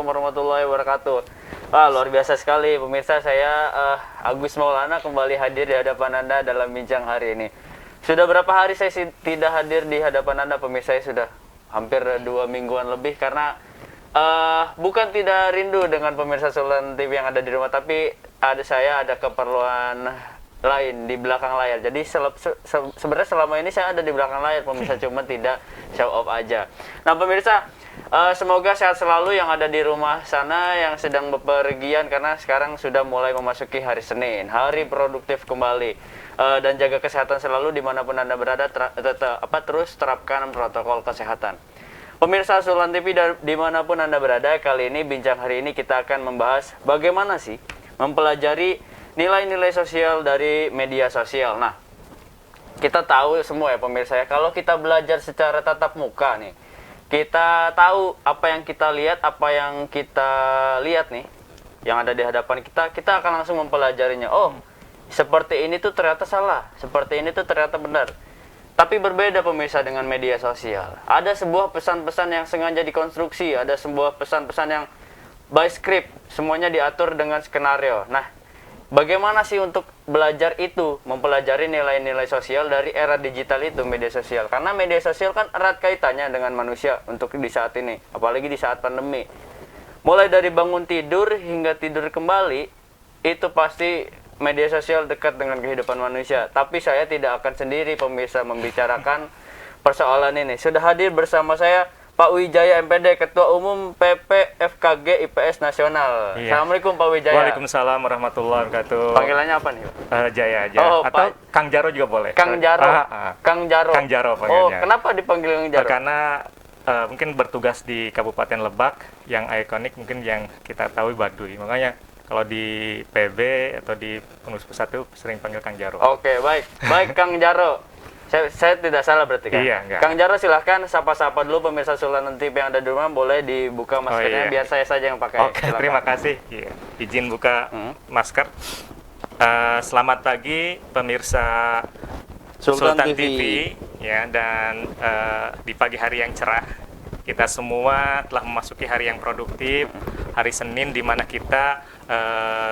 Warahmatullahi wabarakatuh. Wah, luar biasa sekali pemirsa, saya Agus Maulana kembali hadir di hadapan Anda dalam bincang hari ini. Sudah berapa hari saya tidak hadir di hadapan Anda pemirsa, saya sudah hampir 2 mingguan lebih karena bukan tidak rindu dengan pemirsa Sultan TV yang ada di rumah, tapi ada keperluan lain di belakang layar. Jadi sebenarnya selama ini saya ada di belakang layar pemirsa, cuma tidak show off aja. Nah pemirsa, semoga sehat selalu yang ada di rumah sana yang sedang bepergian, karena sekarang sudah mulai memasuki hari Senin, hari produktif kembali. Dan jaga kesehatan selalu dimanapun Anda berada, terus terapkan protokol kesehatan. Pemirsa Sultan TV dimanapun Anda berada, kali ini bincang hari ini kita akan membahas bagaimana sih mempelajari nilai-nilai sosial dari media sosial. Nah, kita tahu semua ya pemirsa ya, kalau kita belajar secara tatap muka nih, kita tahu apa yang kita lihat nih, yang ada di hadapan kita akan langsung mempelajarinya. Oh, seperti ini tuh ternyata salah, seperti ini tuh ternyata benar. Tapi berbeda pemirsa dengan media sosial. Ada sebuah pesan-pesan yang sengaja dikonstruksi, ada sebuah pesan-pesan yang by script, semuanya diatur dengan skenario. Nah, bagaimana sih untuk belajar itu, mempelajari nilai-nilai sosial dari era digital itu, media sosial? Karena media sosial kan erat kaitannya dengan manusia untuk di saat ini, apalagi di saat pandemi. Mulai dari bangun tidur hingga tidur kembali, itu pasti media sosial dekat dengan kehidupan manusia. Tapi saya tidak akan sendiri pemirsa membicarakan persoalan ini. Sudah hadir bersama saya Pak Wijaya MPD, Ketua Umum PPFKG IPS Nasional. Iya. Assalamualaikum Pak Wijaya. Waalaikumsalam warahmatullahi wabarakatuh. Panggilannya apa nih? Jaya aja. Oh, atau Pak Kang Jaro juga boleh. Kang Jaro. Kang Jaro. Kang Jaro panggilnya. Oh, kenapa dipanggil Kang Jaro? Karena mungkin bertugas di Kabupaten Lebak yang ikonik mungkin yang kita tahu Baduy. Makanya kalau di PB atau di pengurus pusat itu sering panggil Kang Jaro. Oke, baik. Baik Kang Jaro. Saya tidak salah berarti kan? Iya, enggak. Kang Jaro silahkan sapa-sapa dulu pemirsa Sultan TV yang ada di rumah, boleh dibuka maskernya biar saya saja yang pakai. Oke, terima kasih. Iya. Izin buka masker. Selamat pagi pemirsa Sultan TV ya, dan di pagi hari yang cerah kita semua telah memasuki hari yang produktif, hari Senin di mana kita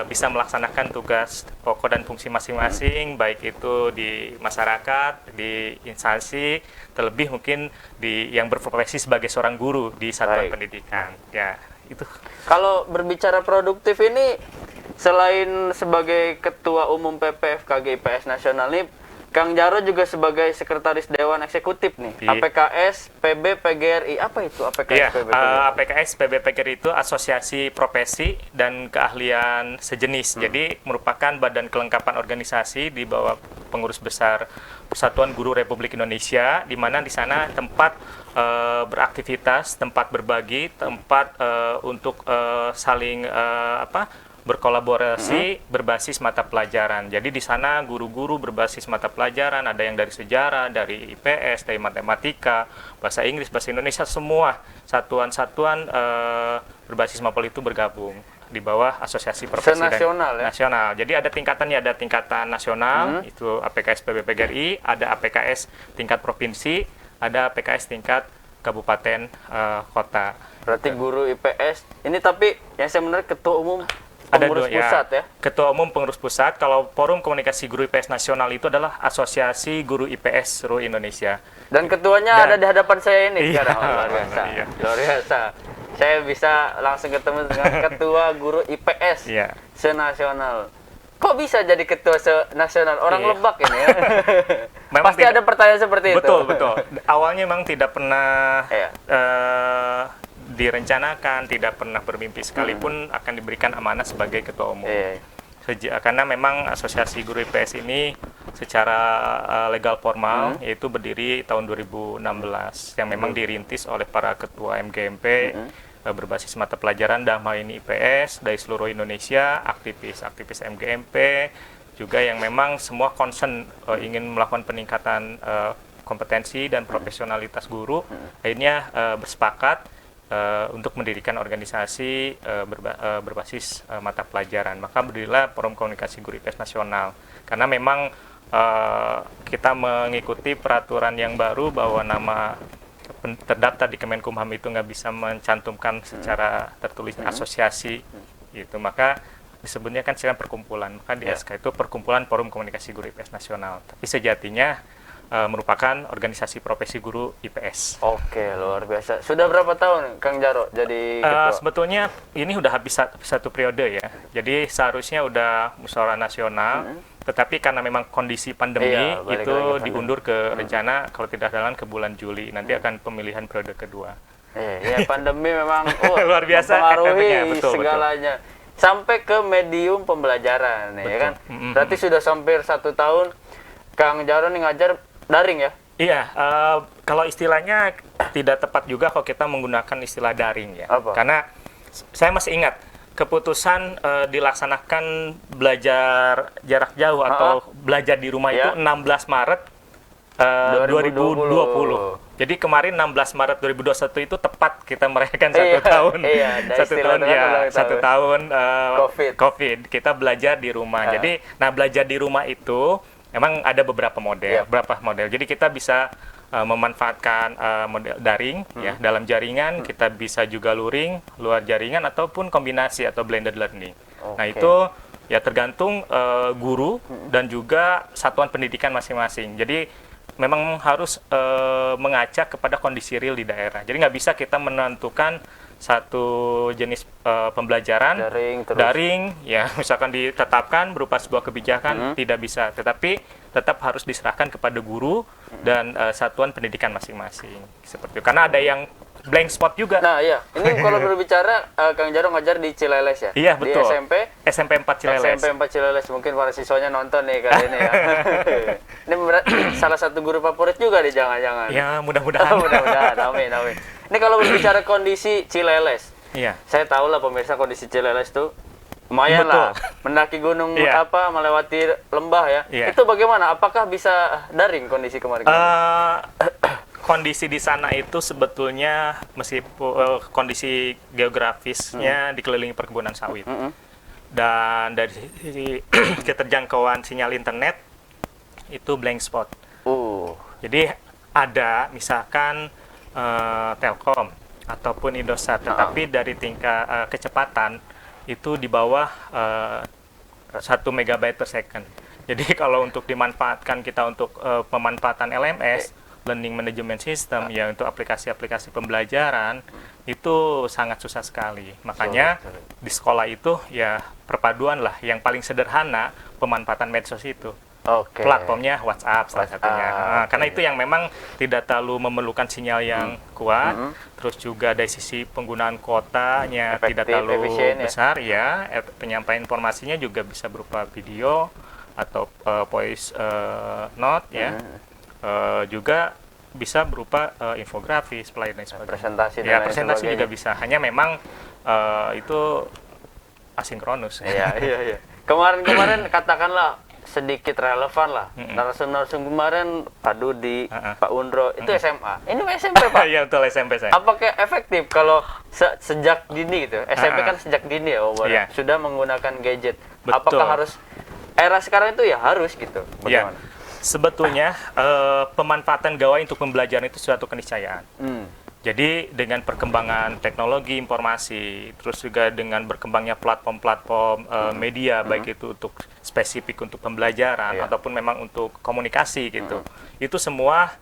bisa melaksanakan tugas pokok dan fungsi masing-masing, baik itu di masyarakat, di instansi, terlebih mungkin di yang berprofesi sebagai seorang guru di satuan pendidikan. Ya, itu. Kalau berbicara produktif ini, selain sebagai Ketua Umum PPFKG IPS Nasional ini, Kang Jaro juga sebagai Sekretaris Dewan Eksekutif nih, APKS PB PGRI. Apa itu APKS PB PGRI? APKS PB PGRI itu Asosiasi Profesi dan Keahlian Sejenis. Jadi merupakan badan kelengkapan organisasi di bawah Pengurus Besar Persatuan Guru Republik Indonesia, di mana di sana tempat beraktivitas, tempat berbagi, tempat untuk saling berkolaborasi berbasis mata pelajaran. Jadi di sana guru-guru berbasis mata pelajaran, ada yang dari sejarah, dari IPS, dari matematika, bahasa Inggris, bahasa Indonesia, semua satuan-satuan berbasis MAPOL itu bergabung di bawah Asosiasi Profesi Nasional, ya? Nasional. Jadi ada tingkatannya, ada tingkatan nasional, itu APKS PB PGRI, ada APKS tingkat provinsi, ada APKS tingkat kabupaten kota. Berarti guru IPS ini, tapi yang saya benar Ketua Umum Pengurus pusat ya? Ketua Umum Pengurus Pusat. Kalau Forum Komunikasi Guru IPS Nasional itu adalah Asosiasi Guru IPS seluruh Indonesia. Dan ketuanya ada di hadapan saya ini sekarang. Luar biasa. Luar biasa. Saya bisa langsung ketemu dengan Ketua Guru IPS senasional. Kok bisa jadi ketua nasional? Orang Lebak ini ya? Pasti ada pertanyaan seperti itu. Betul. Awalnya memang tidak pernah direncanakan, tidak pernah bermimpi sekalipun akan diberikan amanah sebagai ketua umum. Karena memang Asosiasi Guru IPS ini secara legal formal yaitu berdiri tahun 2016 yang memang dirintis oleh para ketua MGMP berbasis mata pelajaran dalam hal ini IPS dari seluruh Indonesia, aktivis MGMP juga yang memang semua concern ingin melakukan peningkatan kompetensi dan profesionalitas guru, akhirnya bersepakat untuk mendirikan organisasi berbasis mata pelajaran. Maka berdirilah Forum Komunikasi Guru IPS Nasional. Karena memang kita mengikuti peraturan yang baru bahwa nama terdaftar di Kemenkumham itu nggak bisa mencantumkan secara tertulis asosiasi gitu, maka disebutnya kan sekarang perkumpulan, maka di SK itu Perkumpulan Forum Komunikasi Guru IPS Nasional, tapi sejatinya merupakan organisasi profesi guru IPS. Oke, luar biasa. Sudah berapa tahun Kang Jaro jadi ketua? Sebetulnya ini udah habis satu periode ya. Jadi seharusnya udah musyawarah nasional, tetapi karena memang kondisi pandemi itu diundur ke rencana kalau tidak salah ke bulan Juli. Nanti akan pemilihan periode kedua. Ya pandemi memang luar biasa mempengaruhi segalanya. Sampai ke medium pembelajaran, ya kan? Berarti sudah hampir 1 tahun Kang Jaro nih ngajar daring ya? Iya, kalau istilahnya tidak tepat juga kalau kita menggunakan istilah daring ya. Apa? Karena saya masih ingat keputusan dilaksanakan belajar jarak jauh atau belajar di rumah itu 16 Maret 2020. Jadi kemarin 16 Maret 2021 itu tepat kita merayakan 1 tahun. Satu tahun COVID. Kita belajar di rumah. Jadi, belajar di rumah itu memang ada beberapa model. Jadi kita bisa memanfaatkan model daring ya dalam jaringan, kita bisa juga luring, luar jaringan ataupun kombinasi atau blended learning. Nah, itu ya tergantung guru dan juga satuan pendidikan masing-masing. Jadi memang harus mengacak kepada kondisi real di daerah. Jadi nggak bisa kita menentukan satu jenis pembelajaran daring ya misalkan ditetapkan berupa sebuah kebijakan, tidak bisa, tetapi tetap harus diserahkan kepada guru dan satuan pendidikan masing-masing seperti itu. Karena ada yang blank spot juga. Nah, iya. Ini kalau berbicara Kang Jaro ngajar di Cileles ya? Iya, betul. Di SMP 4 Cileles. SMP 4 Cileles, mungkin para siswanya nonton nih kali ini ya. Ini salah satu guru favorit juga nih jangan-jangan. Ya, mudah-mudahan. Mudah-mudahan, amin. Ini kalau berbicara kondisi Cileles. Iya. Saya tahu lah pemirsa kondisi Cileles tuh lumayan lah. Mendaki gunung melewati lembah ya. Itu bagaimana? Apakah bisa daring kondisi kemarin? Kondisi di sana itu sebetulnya meskipun kondisi geografisnya dikelilingi perkebunan sawit. Dan dari sisi keterjangkauan sinyal internet itu blank spot. Jadi ada misalkan Telkom ataupun Indosat, tetapi dari tingkat kecepatan itu di bawah 1 megabyte per second. Jadi kalau untuk dimanfaatkan kita untuk pemanfaatan LMS, Learning Management System, ya untuk aplikasi-aplikasi pembelajaran, itu sangat susah sekali. Makanya di sekolah itu ya perpaduan lah, yang paling sederhana pemanfaatan medsos itu. Platformnya WhatsApp salah satunya. Karena itu yang memang tidak terlalu memerlukan sinyal yang kuat, terus juga dari sisi penggunaan kuotanya tidak terlalu besar ya. Penyampaian informasinya juga bisa berupa video atau voice note ya. Juga bisa berupa infografis, pelayanan presentasi ya, presentasi juga bisa. Hanya memang itu asinkronus. Iya. Kemarin katakanlah sedikit relevan lah. Narasum kemarin Pak Dudi, Pak Undro, itu SMA. Ini SMP, Pak. Iya, betul SMP saya. Apakah efektif kalau sejak dini gitu? SMP kan sejak dini ya, sudah menggunakan gadget. Betul. Apakah harus era sekarang itu ya harus gitu? Bagaimana? Sebetulnya pemanfaatan gawai untuk pembelajaran itu suatu keniscayaan. Jadi dengan perkembangan teknologi informasi, terus juga dengan berkembangnya platform-platform media, baik itu untuk spesifik untuk pembelajaran ataupun memang untuk komunikasi gitu, itu semua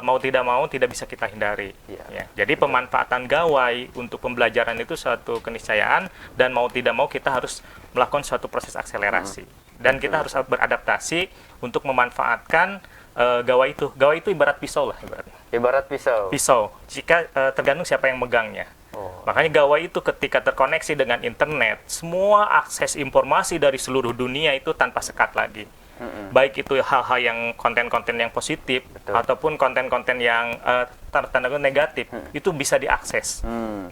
mau tidak bisa kita hindari. Ya. Jadi pemanfaatan gawai untuk pembelajaran itu suatu keniscayaan, dan mau tidak mau kita harus melakukan suatu proses akselerasi, dan kita harus beradaptasi untuk memanfaatkan gawai itu. Gawai itu ibarat pisau lah, ibarat pisau. Jika tergantung siapa yang megangnya. Makanya gawai itu ketika terkoneksi dengan internet, semua akses informasi dari seluruh dunia itu tanpa sekat lagi. Baik itu hal-hal yang konten-konten yang positif ataupun konten-konten yang tanda negatif, itu bisa diakses.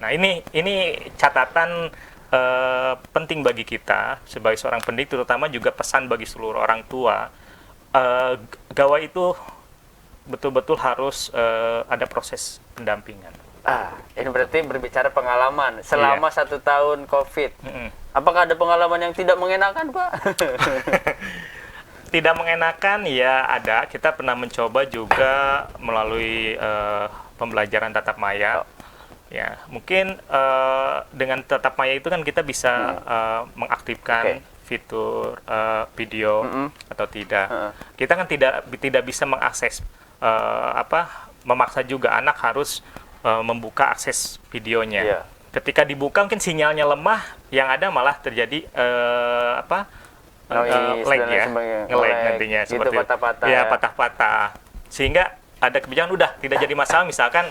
Nah, ini catatan penting bagi kita sebagai seorang pendidik, terutama juga pesan bagi seluruh orang tua. Gawai itu betul-betul harus ada proses pendampingan. Ini berarti berbicara pengalaman selama 1 tahun COVID. Apakah ada pengalaman yang tidak mengenakan, Pak? tidak mengenakan ya ada. Kita pernah mencoba juga melalui pembelajaran tatap maya. Ya, mungkin dengan tatap maya itu kan kita bisa mengaktifkan fitur video atau tidak. Kita kan tidak bisa mengakses memaksa juga anak harus membuka akses videonya. Ketika dibuka mungkin sinyalnya lemah, yang ada malah terjadi lag ya, nge-lag nantinya gitu, seperti patah-patah ya, patah-patah. Sehingga ada kebijakan udah tidak jadi masalah, misalkan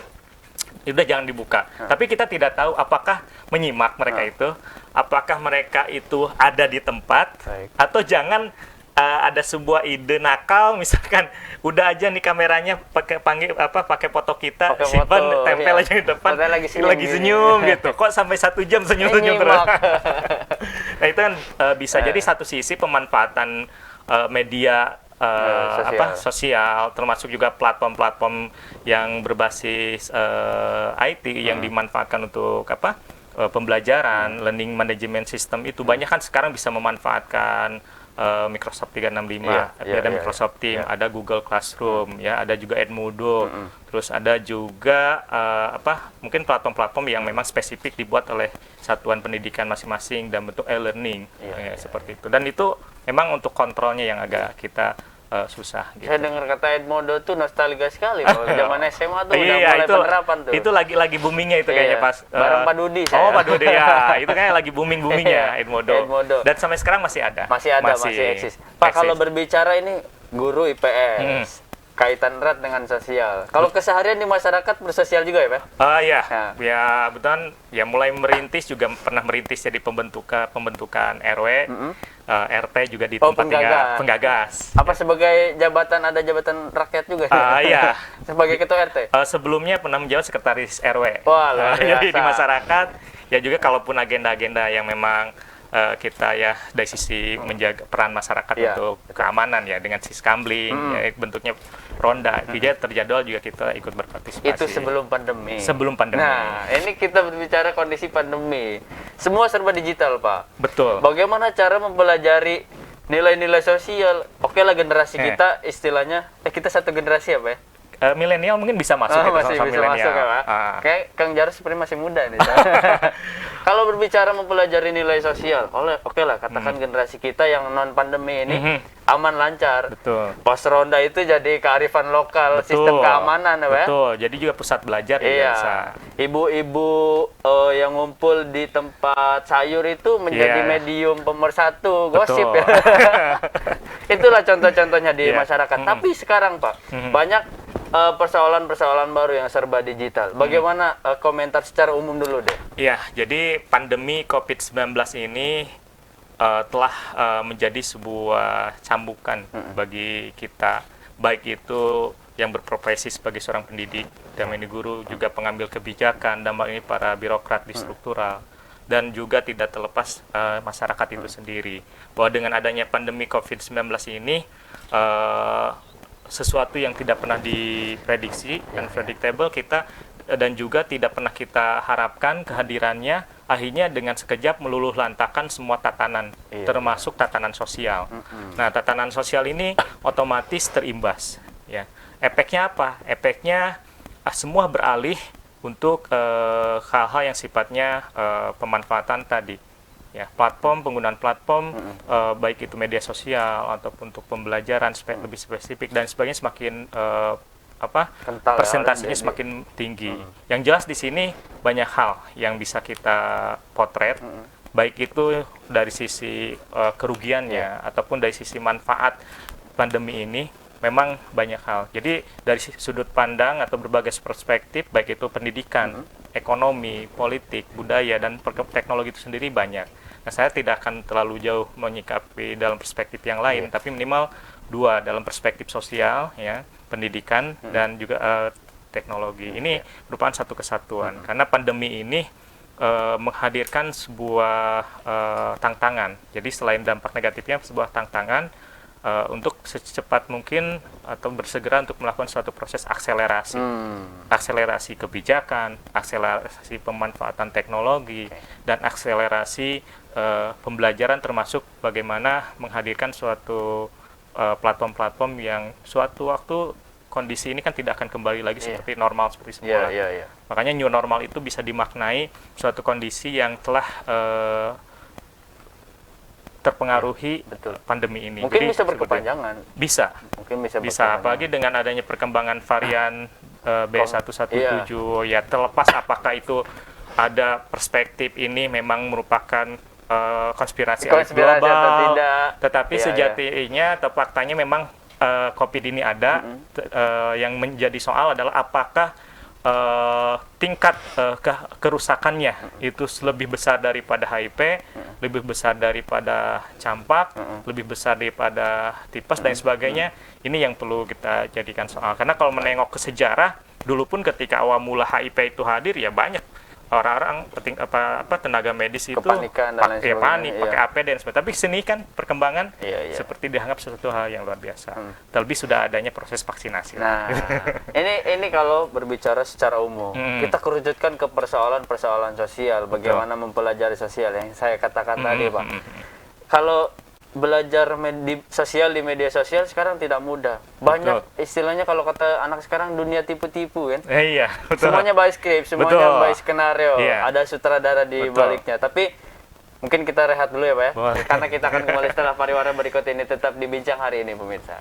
udah jangan dibuka. Tapi kita tidak tahu apakah menyimak mereka itu, apakah mereka itu ada di tempat, atau jangan ada sebuah ide nakal, misalkan udah aja nih kameranya pakai foto kita, simpan tempel aja di depan, lagi senyum gitu. Kok sampai 1 jam senyum terus. Nah itu kan bisa jadi satu sisi pemanfaatan media sosial, termasuk juga platform-platform yang berbasis IT yang dimanfaatkan untuk pembelajaran, learning management system itu banyak kan sekarang bisa memanfaatkan Microsoft 365, ada Microsoft Teams, ada Google Classroom, ya, ada juga Edmodo, terus ada juga mungkin platform-platform yang memang spesifik dibuat oleh satuan pendidikan masing-masing dan bentuk e-learning, seperti itu. Dan itu memang untuk kontrolnya yang agak kita susah. Gitu. Saya dengar kata Edmodo tuh nostalgia sekali. Kalau zaman SMA tuh udah mulai penerapan tuh. Itu lagi boomingnya itu kayaknya pas. Bareng Pak Dudi saya. Oh Pak Dudi ya, itu kayaknya lagi boomingnya Edmodo. Dan sampai sekarang masih ada. Masih eksis. Pak kalau berbicara ini guru IPS. Kaitan erat dengan sosial. Kalau keseharian di masyarakat bersosial juga ya, Pak? Ya betul. Ya mulai merintis juga pernah merintis jadi pembentukan RW, RT juga di tempat tinggal, penggagas. Apa sebagai ada jabatan rakyat juga? Iya. Sebagai ketua RT. Sebelumnya pernah menjabat sekretaris RW. Wah, luar biasa. Jadi di masyarakat ya juga kalaupun agenda-agenda yang memang kita ya dari sisi menjaga peran masyarakat untuk keamanan ya dengan siskambling ya, bentuknya ronda tidak terjadwal juga kita ikut berpartisipasi. Itu sebelum pandemi. Nah, ini kita berbicara kondisi pandemi. Semua serba digital, Pak. Betul. Bagaimana cara mempelajari nilai-nilai sosial? Oke lah generasi kita istilahnya kita satu generasi apa ya? Milenial mungkin bisa masuk masih bisa masuk ya, Pak. Kayak Kang Jarus seperti masih muda nih. Kalau berbicara mempelajari nilai sosial, oke lah katakan generasi kita yang non pandemi ini aman lancar. Betul. Pos ronda itu jadi kearifan lokal, sistem keamanan ya, Pak. Betul. Jadi juga pusat belajar bisa. Ibu-ibu yang ngumpul di tempat sayur itu menjadi medium pemersatu gosip ya. Itulah contoh-contohnya di masyarakat. Tapi sekarang, Pak, banyak persoalan-persoalan baru yang serba digital. Bagaimana komentar secara umum dulu deh? Iya, jadi pandemi COVID-19 ini telah menjadi sebuah cambukan bagi kita, baik itu yang berprofesi sebagai seorang pendidik, dalam guru, juga pengambil kebijakan, dalam ini para birokrat di struktural, dan juga tidak terlepas masyarakat itu sendiri. Bahwa dengan adanya pandemi COVID-19 ini, sesuatu yang tidak pernah diprediksi, unpredictable kita, dan juga tidak pernah kita harapkan kehadirannya, akhirnya dengan sekejap meluluh lantakan semua tatanan, termasuk tatanan sosial. Nah, tatanan sosial ini otomatis terimbas. Ya. Efeknya apa? Efeknya semua beralih untuk hal-hal yang sifatnya pemanfaatan tadi. Ya, penggunaan platform, baik itu media sosial ataupun untuk pembelajaran lebih spesifik dan sebagainya semakin persentasenya semakin tinggi. Yang jelas di sini banyak hal yang bisa kita potret, baik itu dari sisi kerugiannya ataupun dari sisi manfaat pandemi ini. Memang banyak hal. Jadi dari sudut pandang atau berbagai perspektif, baik itu pendidikan, ekonomi, politik, budaya, dan teknologi itu sendiri banyak. Nah, saya tidak akan terlalu jauh menyikapi dalam perspektif yang lain, tapi minimal dua dalam perspektif sosial, ya, pendidikan dan juga teknologi. Ini merupakan satu kesatuan. Karena pandemi ini menghadirkan sebuah tantangan. Jadi selain dampak negatifnya, sebuah tantangan untuk secepat mungkin atau bersegera untuk melakukan suatu proses akselerasi, akselerasi kebijakan, akselerasi pemanfaatan teknologi, dan akselerasi pembelajaran, termasuk bagaimana menghadirkan suatu platform-platform yang suatu waktu kondisi ini kan tidak akan kembali lagi seperti normal seperti semula. Makanya new normal itu bisa dimaknai suatu kondisi yang telah terpengaruhi pandemi ini. Mungkin jadi, bisa berkepanjangan. Bisa. Mungkin bisa. Apalagi dengan adanya perkembangan varian B117 ya, terlepas apakah itu ada perspektif ini memang merupakan konspirasi global atau tidak, tetapi sejatinya atau faktanya memang COVID ini ada. Yang menjadi soal adalah apakah tingkat kerusakannya itu lebih besar daripada HIV, lebih besar daripada campak, lebih besar daripada tipes dan sebagainya. Ini yang perlu kita jadikan soal. Karena kalau menengok ke sejarah, dulu pun ketika awal mula HIV itu hadir ya banyak orang-orang tenaga medis itu pakai panik, pakai APD dan sebagainya. Tapi sini kan perkembangan seperti dianggap sesuatu hal yang luar biasa. Terlebih sudah adanya proses vaksinasi. Nah, ini kalau berbicara secara umum, kita kerucutkan ke persoalan-persoalan sosial, bagaimana mempelajari sosial yang saya katakan tadi, Pak. Kalau belajar di media sosial sekarang tidak mudah. Banyak istilahnya kalau kata anak sekarang dunia tipu-tipu kan. Iya, betul. Semuanya by script, semuanya by skenario. Ada sutradara di baliknya. Tapi mungkin kita rehat dulu ya, Pak ya. Karena kita akan kembali setelah pariwara berikut ini, tetap di Bincang Hari Ini pemirsa.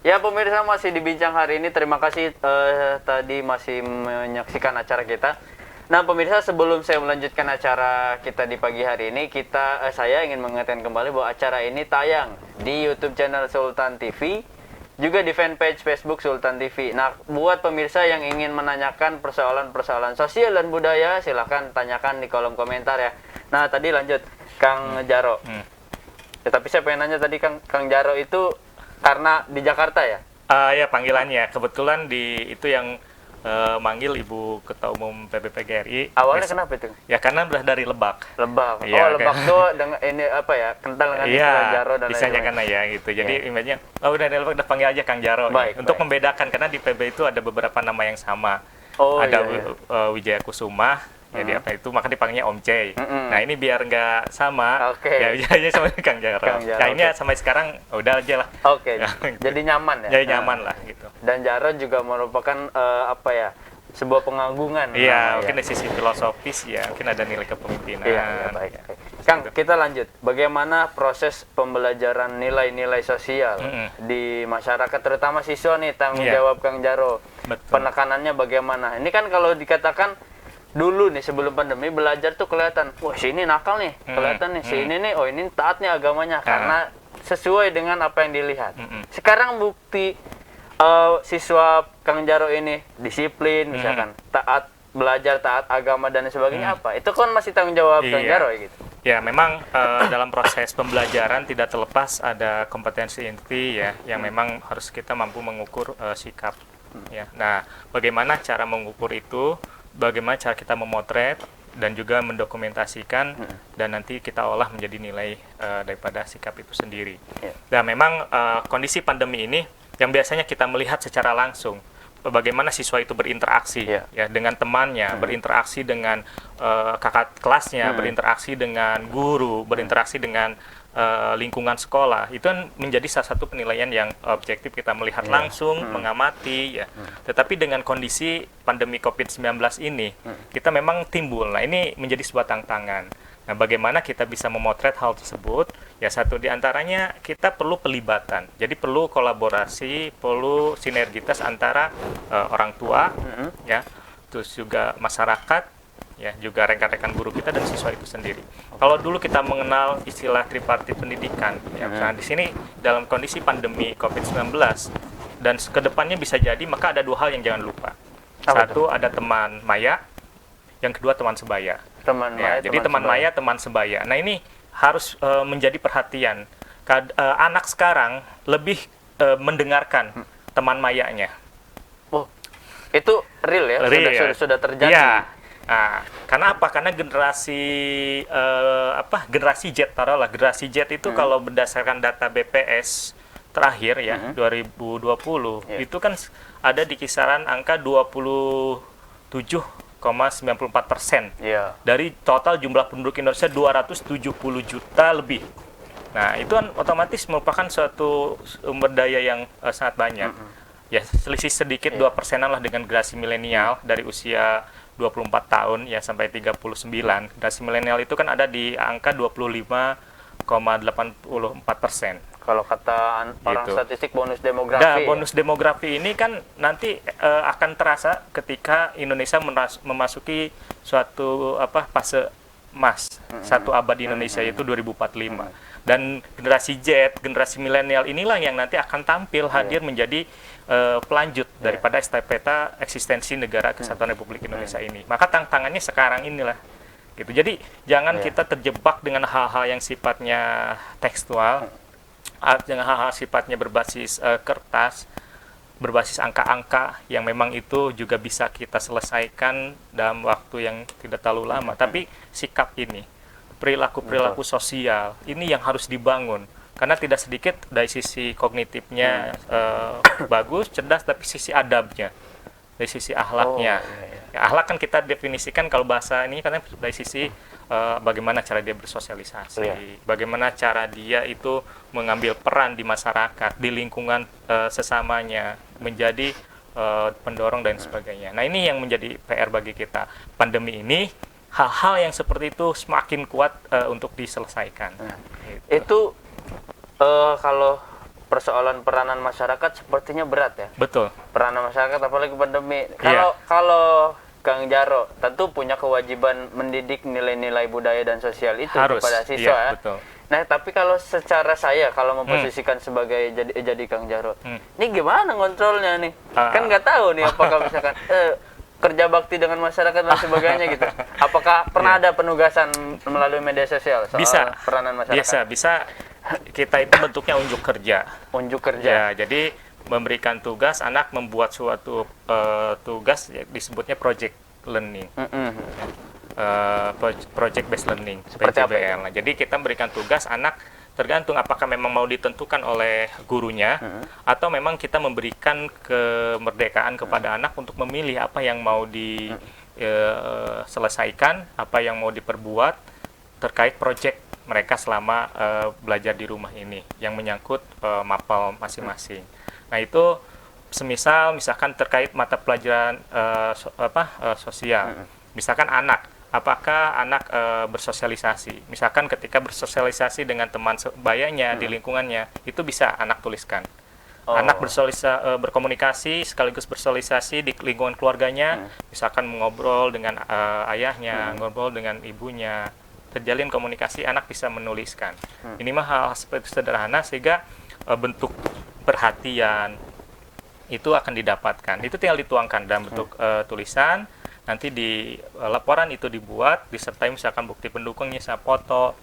Ya pemirsa, masih di Bincang Hari Ini. Terima kasih tadi masih menyaksikan acara kita. Nah pemirsa, sebelum saya melanjutkan acara kita di pagi hari ini, saya ingin mengingatkan kembali bahwa acara ini tayang di YouTube channel Sultan TV, juga di fanpage Facebook Sultan TV. Nah buat pemirsa yang ingin menanyakan persoalan-persoalan sosial dan budaya, silahkan tanyakan di kolom komentar ya. Nah tadi lanjut Kang Jaro. Ya, tapi saya pengen nanya tadi Kang Jaro itu karena di Jakarta ya? Ya panggilannya. Kebetulan itu yang manggil Ibu Ketua Umum PBPGRI. Awalnya kenapa itu? Ya karena berasal dari Lebak. Lebak. Ya, Lebak tuh dengan ini apa ya? Kental dengan istilah Jaro dan bisanya lain-lain. karena ya gitu. Jadi image-nya udah dari Lebak udah panggil aja Kang Jaro. Baik, Untuk baik. membedakan karena di PB itu ada beberapa nama yang sama. Oh, ada iya. Wijaya Kusuma, jadi apa itu maka dipanggilnya Om C. Nah ini biar nggak sama, Oke. ya Wijaya sama Kang Jaro. Kang Jaro, Nah ini oke. sampai sekarang udah aja lah. Oke. Ya, Jadi nyaman ya. Jadi nyaman lah gitu. Dan Jaro juga merupakan apa ya? Sebuah pengagungan. Iya, mungkin dari sisi filosofis ya, mungkin ada nilai kepemimpinan. Iya, baik. Kang, kita lanjut. Bagaimana proses pembelajaran nilai-nilai sosial di masyarakat, terutama siswa nih, tanggung jawab Kang Jaro. Betul. Penekanannya bagaimana? Ini kan kalau dikatakan dulu nih sebelum pandemi belajar tuh kelihatan, wah si ini nakal nih, kelihatan nih, si ini nih, oh ini taat nih agamanya, karena sesuai dengan apa yang dilihat. Sekarang bukti siswa Kang Jaro ini disiplin, misalkan taat belajar, taat agama dan sebagainya apa? Itu kan masih tanggung jawab Kang Jaro ya gitu. Ya, memang dalam proses pembelajaran tidak terlepas ada kompetensi inti ya, yang memang harus kita mampu mengukur sikap. Ya, nah, bagaimana cara mengukur itu? Bagaimana cara kita memotret dan juga mendokumentasikan dan nanti kita olah menjadi nilai daripada sikap itu sendiri. Dan memang kondisi pandemi ini yang biasanya kita melihat secara langsung bagaimana siswa itu berinteraksi ya dengan temannya, berinteraksi dengan kakak kelasnya, berinteraksi dengan guru, berinteraksi dengan lingkungan sekolah. Itu kan menjadi salah satu penilaian yang objektif, kita melihat langsung, mengamati ya. Tetapi dengan kondisi pandemi COVID-19 ini, kita memang timbul. Nah, ini menjadi sebuah tantangan. Nah, bagaimana kita bisa memotret hal tersebut? Ya, satu di antaranya kita perlu pelibatan. Jadi perlu kolaborasi, perlu sinergitas antara orang tua, ya, terus juga masyarakat, ya, juga rekan-rekan guru kita dan siswa itu sendiri. Kalau dulu kita mengenal istilah tripartit pendidikan, ya, misalnya di sini dalam kondisi pandemi COVID-19 dan kedepannya bisa jadi, maka ada dua hal yang jangan lupa. Satu, ada teman maya, yang kedua teman sebaya. Jadi teman maya, teman sebaya. Nah, ini harus menjadi perhatian. Anak sekarang lebih mendengarkan teman mayanya. Oh, itu real ya? Sudah terjadi. Ya. Nah, karena apa? Karena generasi generasi Z, taruhlah generasi Z itu kalau berdasarkan data BPS terakhir ya 2020 itu kan ada di kisaran angka 27,94% dari total jumlah penduduk Indonesia 270 juta lebih. Nah, itu kan otomatis merupakan suatu sumber daya yang sangat banyak. Ya, selisih sedikit 2%-an lah dengan generasi milenial dari usia 24 tahun ya sampai 39. Generasi milenial itu kan ada di angka 25,84%. Kalau kata orang gitu. statistik bonus demografi. Nah, bonus demografi ini kan nanti akan terasa ketika Indonesia memasuki suatu fase emas. Satu abad di Indonesia yaitu 2045. Dan generasi Z, generasi milenial inilah yang nanti akan tampil hadir menjadi pelanjut daripada estafeta eksistensi negara kesatuan Republik Indonesia ini. Maka tantangannya sekarang inilah. Gitu. Jadi jangan kita terjebak dengan hal-hal yang sifatnya tekstual, dengan hal-hal sifatnya berbasis kertas, berbasis angka-angka yang memang itu juga bisa kita selesaikan dalam waktu yang tidak terlalu lama. Tapi sikap ini, perilaku-perilaku sosial ini yang harus dibangun. Karena tidak sedikit dari sisi kognitifnya bagus, cerdas, tapi sisi adabnya, dari sisi akhlaknya. Ya, akhlak kan kita definisikan kalau bahasa ini karena dari sisi bagaimana cara dia bersosialisasi, bagaimana cara dia itu mengambil peran di masyarakat, di lingkungan sesamanya, menjadi pendorong dan sebagainya. Nah, ini yang menjadi PR bagi kita. Pandemi ini, hal-hal yang seperti itu semakin kuat untuk diselesaikan. Itu kalau persoalan peranan masyarakat sepertinya berat ya. Betul. Peranan masyarakat apalagi pandemi. Kalau Kang Jaro tentu punya kewajiban mendidik nilai-nilai budaya dan sosial itu kepada siswa. Ya, betul. Nah, tapi kalau secara saya kalau memposisikan sebagai jadi Kang Jaro, ini gimana ngontrolnya nih? Kan nggak tahu nih apakah misalkan kerja bakti dengan masyarakat dan sebagainya gitu. Apakah pernah ada penugasan melalui media sosial soal peranan masyarakat? Bisa. Kita itu bentuknya unjuk kerja. Unjuk kerja. Ya, jadi memberikan tugas, anak membuat suatu tugas disebutnya project learning. Project based learning, Seperti apa PJBL. Nah, jadi kita memberikan tugas anak tergantung apakah memang mau ditentukan oleh gurunya atau memang kita memberikan kemerdekaan kepada anak untuk memilih apa yang mau diselesaikan, apa yang mau diperbuat terkait project mereka selama belajar di rumah ini yang menyangkut mapel masing-masing. Nah, itu misalkan terkait mata pelajaran sosial. Misalkan apakah anak bersosialisasi? Misalkan ketika bersosialisasi dengan teman sebayanya di lingkungannya, itu bisa anak tuliskan. Anak berkomunikasi sekaligus bersosialisasi di lingkungan keluarganya, misalkan mengobrol dengan ayahnya, ngobrol dengan ibunya, terjalin komunikasi, anak bisa menuliskan. Ini mah hal seperti sederhana sehingga bentuk perhatian itu akan didapatkan. Itu tinggal dituangkan dalam bentuk tulisan. Nanti di laporan itu dibuat, disertai misalkan bukti pendukungnya, misalnya foto,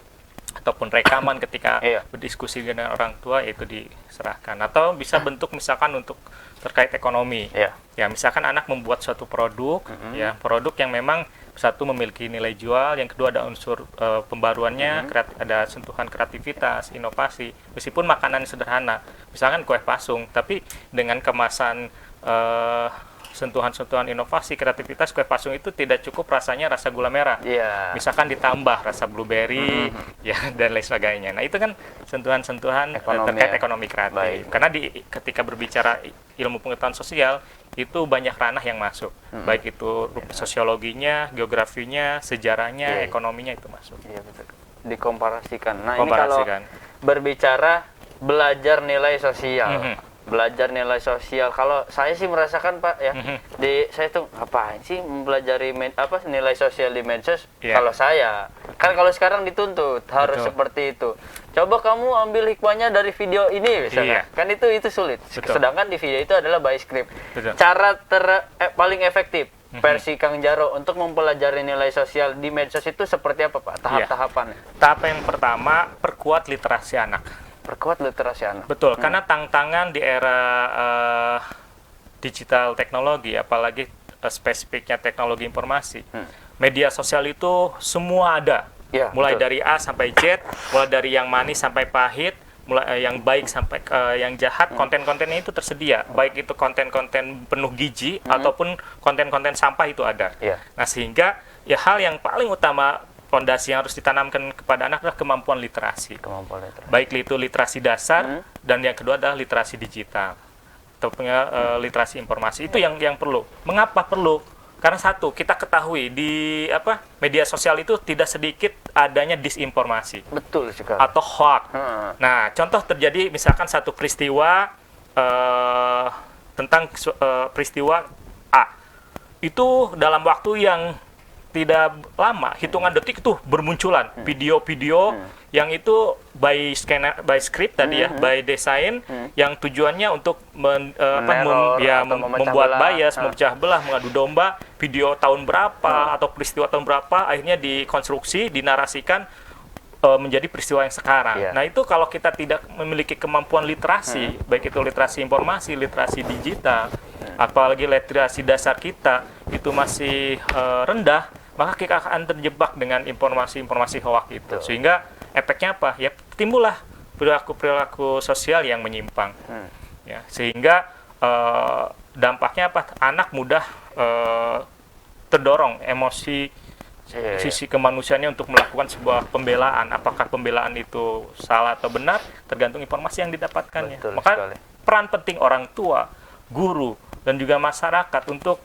ataupun rekaman ketika berdiskusi dengan orang tua, itu diserahkan. Atau bisa bentuk misalkan untuk terkait ekonomi. Ya, misalkan anak membuat suatu produk, ya, produk yang memang satu memiliki nilai jual, yang kedua ada unsur pembaruannya, ada sentuhan kreativitas, inovasi. Meskipun makanan sederhana, misalkan kue pasung, tapi dengan kemasan sentuhan-sentuhan inovasi, kreativitas, kue pasung itu tidak cukup rasanya rasa gula merah. Misalkan ditambah rasa blueberry, ya, dan lain sebagainya. Nah, itu kan sentuhan-sentuhan terkait ekonomi kreatif. Karena ketika berbicara ilmu pengetahuan sosial, itu banyak ranah yang masuk. Baik itu sosiologinya, geografinya, sejarahnya, ekonominya itu masuk. Iya, betul. Dikomparasikan. Nah, ini kalau berbicara belajar nilai sosial. Belajar nilai sosial. Kalau saya sih merasakan, Pak, ya, saya tuh ngapain sih mempelajari nilai sosial di medsos? Kalau saya kan kalau sekarang dituntut harus seperti itu. Coba kamu ambil hikmahnya dari video ini misalnya. Kan itu sulit. Sedangkan di video itu adalah by script. Cara paling efektif versi Kang Jaro untuk mempelajari nilai sosial di medsos itu seperti apa, Pak? Tahap-tahapannya. Tahap yang pertama, perkuat literasi anak. Perkuat literasi anak. Betul, karena tantangan di era digital teknologi, apalagi spesifiknya teknologi informasi, media sosial itu semua ada. Mulai dari A sampai Z, mulai dari yang manis sampai pahit, mulai yang baik sampai yang jahat, konten-kontennya itu tersedia. Baik itu konten-konten penuh gizi ataupun konten-konten sampah itu ada. Nah, sehingga ya hal yang paling utama, fondasi yang harus ditanamkan kepada anak adalah kemampuan literasi. Baik itu literasi dasar dan yang kedua adalah literasi digital. Ataupun literasi informasi itu yang perlu. Mengapa perlu? Karena satu, kita ketahui di media sosial itu tidak sedikit adanya disinformasi. Betul sekali. Atau hoax. Nah, contoh terjadi misalkan satu peristiwa tentang peristiwa A. Itu dalam waktu yang tidak lama, hitungan detik tuh bermunculan video-video yang itu by script tadi ya, by design, yang tujuannya untuk membuat bias, memecah belah, mengadu domba, video tahun berapa atau peristiwa tahun berapa, akhirnya dikonstruksi, dinarasikan menjadi peristiwa yang sekarang. Nah, itu kalau kita tidak memiliki kemampuan literasi, baik itu literasi informasi, literasi digital, apalagi literasi dasar kita itu masih rendah, maka kita akan terjebak dengan informasi-informasi hoax itu. Sehingga efeknya apa? Ya, timbullah perilaku sosial yang menyimpang. Ya, sehingga dampaknya apa? Anak mudah terdorong emosi, sisi kemanusiaannya untuk melakukan sebuah pembelaan. Apakah pembelaan itu salah atau benar, tergantung informasi yang didapatkannya. Maka peran penting orang tua, guru, dan juga masyarakat untuk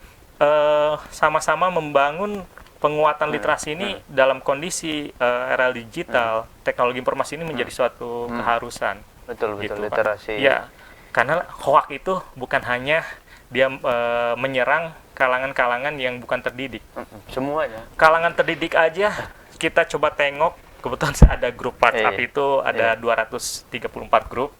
sama-sama membangun penguatan literasi ini dalam kondisi era digital, teknologi informasi ini menjadi suatu keharusan. Betul, gitu, literasi. Ya, karena hoax itu bukan hanya dia menyerang kalangan-kalangan yang bukan terdidik. Semuanya. Kalangan terdidik aja kita coba tengok, kebetulan ada grup WhatsApp itu ada 234 grup.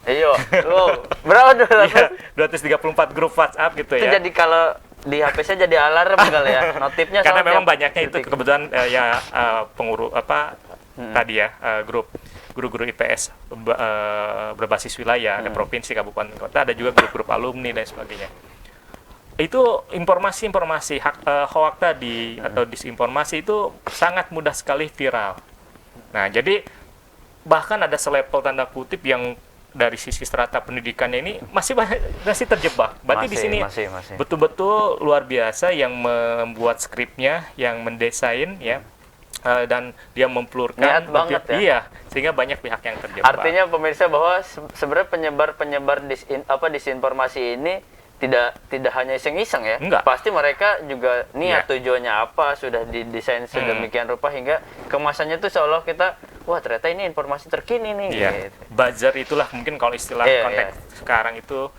Berapa 200? 234 grup WhatsApp gitu itu ya. Jadi kalau di HP saya jadi alarm kali ya, notifnya. Karena memang banyaknya itu kebetulan pengurus tadi ya, grup. guru-guru IPS berbasis wilayah, ada provinsi, kabupaten, kota, ada juga grup-grup alumni dan sebagainya. Itu informasi-informasi hoax tadi atau disinformasi itu sangat mudah sekali viral. Nah, jadi bahkan ada selevel tanda kutip yang dari sisi strata pendidikannya ini masih terjebak. Berarti di sini betul-betul luar biasa yang membuat skripnya, yang mendesain ya, dan dia mempelurkan. Niat banget ya. Iya, sehingga banyak pihak yang terjebak. Artinya pemirsa bahwa sebenarnya penyebar disinformasi ini tidak hanya iseng-iseng ya. Enggak. Pasti mereka juga niat tujuannya apa, sudah didesain sedemikian rupa hingga kemasannya tuh seolah kita wah ternyata ini informasi terkini nih. Gitu. Buzzer itulah mungkin kalau istilah konteks sekarang itu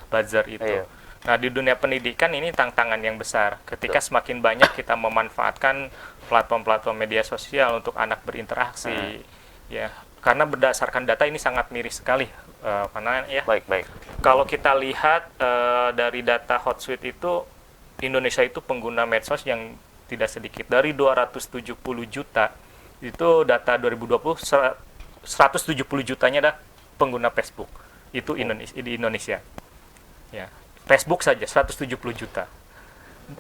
buzzer itu. Nah, di dunia pendidikan ini tantangan yang besar ketika semakin banyak kita memanfaatkan platform-platform media sosial untuk anak berinteraksi. Ya, karena berdasarkan data ini sangat miris sekali. Karena ya. Baik. Kalau kita lihat dari data Hotsuite itu Indonesia itu pengguna medsos yang tidak sedikit, dari 270 juta itu data 2020 170 jutanya adalah pengguna Facebook itu di Indonesia. Ya, Facebook saja 170 juta.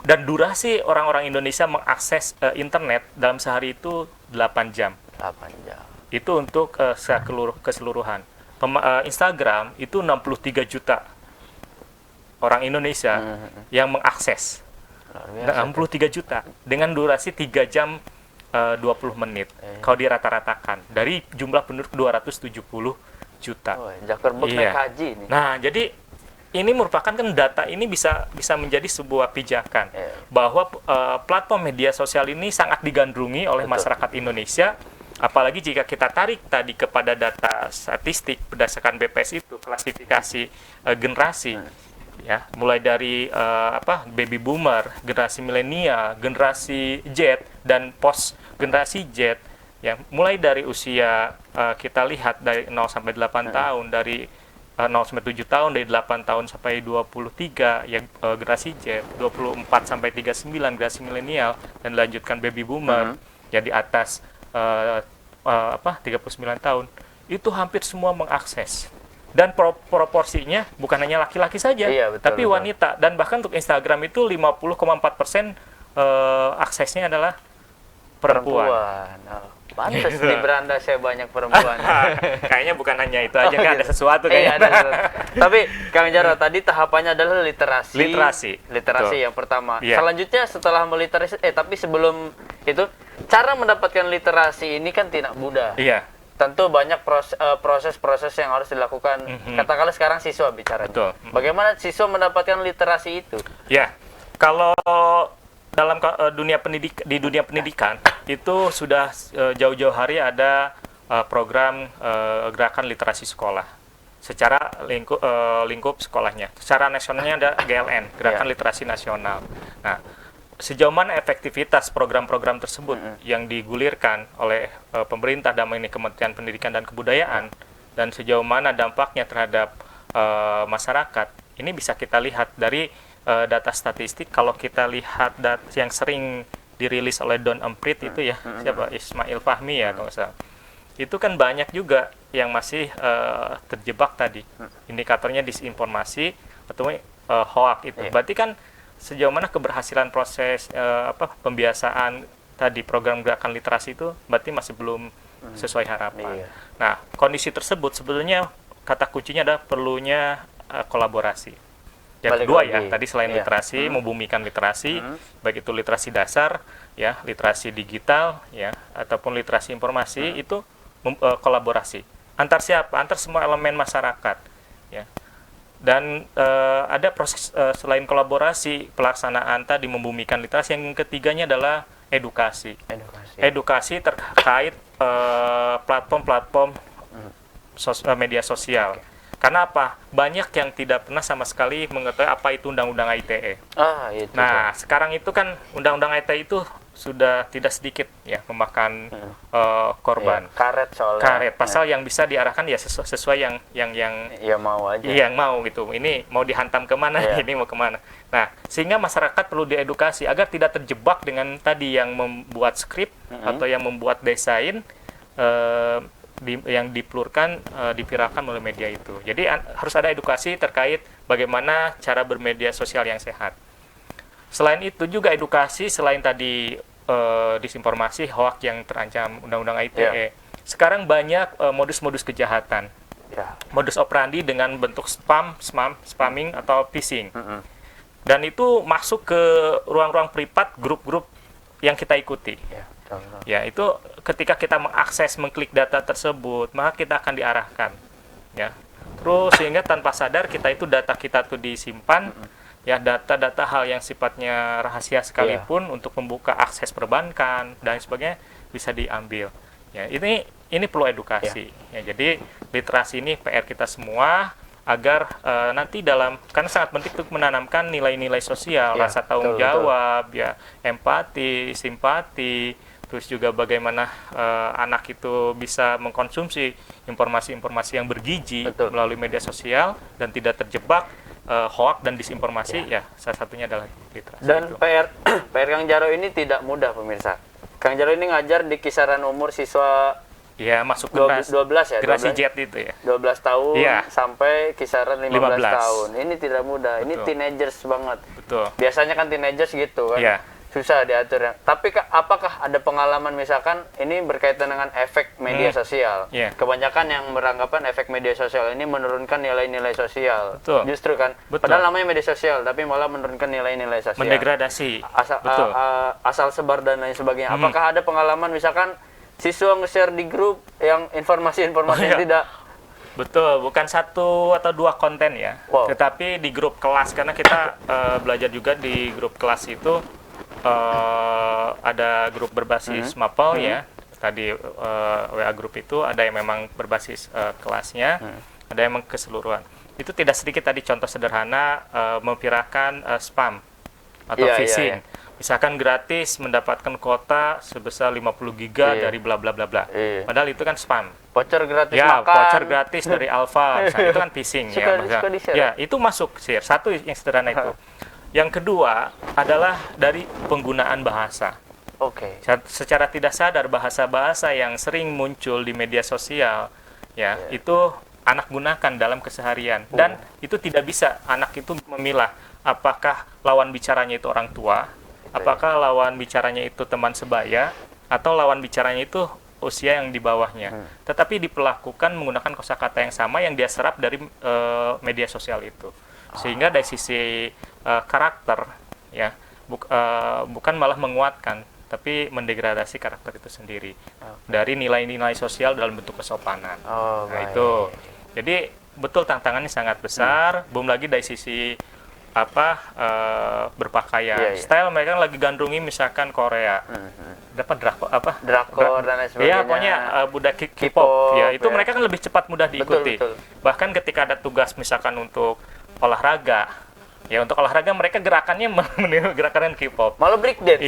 Dan durasi orang-orang Indonesia mengakses internet dalam sehari itu 8 jam. 8 jam. Itu untuk keseluruhan. Instagram itu 63 juta orang Indonesia yang mengakses. 63 juta dengan durasi 3 jam 20 menit. Kalau dirata-ratakan dari jumlah penduduk 270 juta. Zuckerberg naik haji ini. Nah, jadi ini merupakan kan data ini bisa menjadi sebuah pijakan bahwa platform media sosial ini sangat digandrungi oleh masyarakat Indonesia. Apalagi jika kita tarik tadi kepada data statistik berdasarkan BPS itu klasifikasi generasi, ya mulai dari baby boomer, generasi milenial, generasi Z dan post generasi Z, ya mulai dari usia kita lihat dari 0 sampai 8 tahun, dari 0 sampai 7 tahun, dari 8 tahun sampai 23 yang generasi Z, 24 sampai 39 generasi milenial, dan dilanjutkan baby boomer ya di atas 39 tahun, itu hampir semua mengakses. Dan proporsinya bukan hanya laki-laki saja, tapi wanita. Dan bahkan untuk Instagram itu 50,4% aksesnya adalah perempuan. Pantes di beranda saya banyak perempuan. Kayaknya bukan hanya itu aja, kan ada sesuatu kayaknya. Tapi Kang Jarwo, tadi tahapannya adalah literasi. Betul. Yang pertama. Selanjutnya setelah meliterasi, tapi sebelum itu, cara mendapatkan literasi ini kan tidak mudah. Tentu banyak proses-proses yang harus dilakukan. Katakanlah sekarang siswa bicara. Bagaimana siswa mendapatkan literasi itu? Ya, kalau dalam dunia pendidikan itu sudah jauh-jauh hari ada program gerakan literasi sekolah secara lingkup sekolahnya. Secara nasionalnya ada GLN, Gerakan Literasi Nasional. Nah, sejauh mana efektivitas program-program tersebut yang digulirkan oleh pemerintah, dalam ini Kementerian Pendidikan dan Kebudayaan, dan sejauh mana dampaknya terhadap masyarakat, ini bisa kita lihat dari data statistik. Kalau kita lihat data yang sering dirilis oleh Don Emprit itu ya, siapa, Ismail Fahmi ya kalau nggak salah, itu kan banyak juga yang masih terjebak tadi indikatornya disinformasi atau hoax itu. Berarti kan sejauh mana keberhasilan proses pembiasaan tadi program gerakan literasi itu berarti masih belum sesuai harapan. Nah, kondisi tersebut sebetulnya kata kuncinya adalah perlunya kolaborasi. Yang kedua tadi selain literasi, membumikan literasi, baik itu literasi dasar, ya, literasi digital, ya, ataupun literasi informasi, itu kolaborasi. Antar siapa? Antar semua elemen masyarakat, ya. Dan ada proses selain kolaborasi, pelaksanaan tadi membumikan literasi, yang ketiganya adalah edukasi. Edukasi terkait platform-platform media sosial. Karena apa? Banyak yang tidak pernah sama sekali mengetahui apa itu Undang-Undang ITE. Nah, sekarang itu kan Undang-Undang ITE itu sudah tidak sedikit ya memakan korban. Karet pasal yang bisa diarahkan ya sesuai yang mau aja. Yang mau gitu. Ini mau dihantam kemana? Ini mau kemana? Nah, sehingga masyarakat perlu diedukasi agar tidak terjebak dengan tadi yang membuat skrip atau yang membuat desain yang dipelurkan dipiralkan oleh media itu. Jadi harus ada edukasi terkait bagaimana cara bermedia sosial yang sehat. Selain itu juga edukasi selain tadi disinformasi, hoak yang terancam Undang-Undang ITE. Sekarang banyak modus-modus kejahatan. Modus operandi dengan bentuk spamming atau phishing. Dan itu masuk ke ruang-ruang privat grup-grup yang kita ikuti. Ya, itu ketika kita mengakses, mengklik data tersebut, maka kita akan diarahkan. Ya. Terus sehingga tanpa sadar data kita tuh disimpan. Ya, data-data hal yang sifatnya rahasia sekalipun untuk membuka akses perbankan dan sebagainya bisa diambil. Ya, ini perlu edukasi. Ya, jadi literasi ini PR kita semua agar nanti karena sangat penting untuk menanamkan nilai-nilai sosial, rasa tanggung jawab, ya, empati, simpati, terus juga bagaimana anak itu bisa mengkonsumsi informasi-informasi yang bergizi melalui media sosial dan tidak terjebak hoak dan disinformasi. Ya, salah satunya adalah literasi. Dan itu. PR Kang Jaro ini tidak mudah, pemirsa. Kang Jaro ini ngajar di kisaran umur siswa masuk 12 ya, generasi Z itu ya. 12 tahun sampai kisaran 15 tahun. Ini tidak mudah. Ini teenagers banget. Betul. Biasanya kan teenagers gitu kan. Susah diatur. Tapi apakah ada pengalaman misalkan ini berkaitan dengan efek media sosial? Kebanyakan yang beranggapan efek media sosial ini menurunkan nilai-nilai sosial. Betul. Justru kan. Padahal namanya media sosial, tapi malah menurunkan nilai-nilai sosial. Mendegradasi. Asal sebar dan lain sebagainya. Apakah ada pengalaman misalkan siswa nge-share di grup yang informasi-informasi yang tidak... Betul, bukan 1 atau 2 konten ya. Tetapi di grup kelas, karena kita belajar juga di grup kelas itu ada grup berbasis mapel ya. Tadi WA grup itu ada yang memang berbasis kelasnya, ada yang memang keseluruhan. Itu tidak sedikit tadi contoh sederhana memviralkan spam atau phishing. Misalkan gratis mendapatkan kuota sebesar 50 giga dari bla bla bla bla. Padahal itu kan spam. Voucher gratis makan. Voucher gratis dari Alfa. Itu kan phishing ya. Itu masuk share. Satu yang sederhana itu. Yang kedua adalah dari penggunaan bahasa. Secara tidak sadar bahasa-bahasa yang sering muncul di media sosial itu anak gunakan dalam keseharian dan itu tidak bisa anak itu memilah apakah lawan bicaranya itu orang tua, apakah lawan bicaranya itu teman sebaya, atau lawan bicaranya itu usia yang di bawahnya. Tetapi diperlakukan menggunakan kosakata yang sama yang dia serap dari media sosial itu. Sehingga dari sisi karakter, bukan malah menguatkan, tapi mendegradasi karakter itu sendiri. Dari nilai-nilai sosial dalam bentuk kesopanan. Itu. Jadi betul tantangannya sangat besar. Belum lagi dari sisi berpakaian, style mereka lagi gandrungi misalkan Korea, dapat drakor dan lain sebagainya. Pokoknya budak K-pop ya, itu mereka kan lebih cepat mudah diikuti. Betul. Bahkan ketika ada tugas misalkan untuk olahraga, untuk olahraga mereka gerakannya meniru gerakan K-pop. Malah break dance.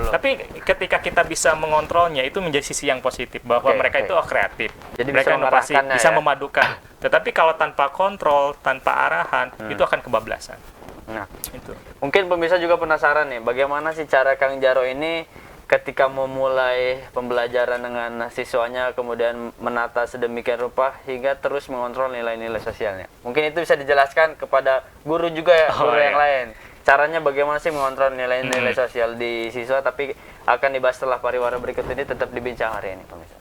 Tapi ketika kita bisa mengontrolnya, itu menjadi sisi yang positif bahwa mereka itu kreatif. Jadi mereka inovasi, bisa memadukan. Tetapi kalau tanpa kontrol, tanpa arahan, itu akan kebablasan. Nah, itu. Mungkin pemirsa juga penasaran nih, bagaimana sih cara Kang Jaro ini ketika memulai pembelajaran dengan siswanya, kemudian menata sedemikian rupa hingga terus mengontrol nilai-nilai sosialnya. Mungkin itu bisa dijelaskan kepada guru juga guru yang lain. Caranya bagaimana sih mengontrol nilai-nilai sosial di siswa, tapi akan dibahas setelah pariwara berikut ini. Tetap di Bincang Hari ini, pemirsa.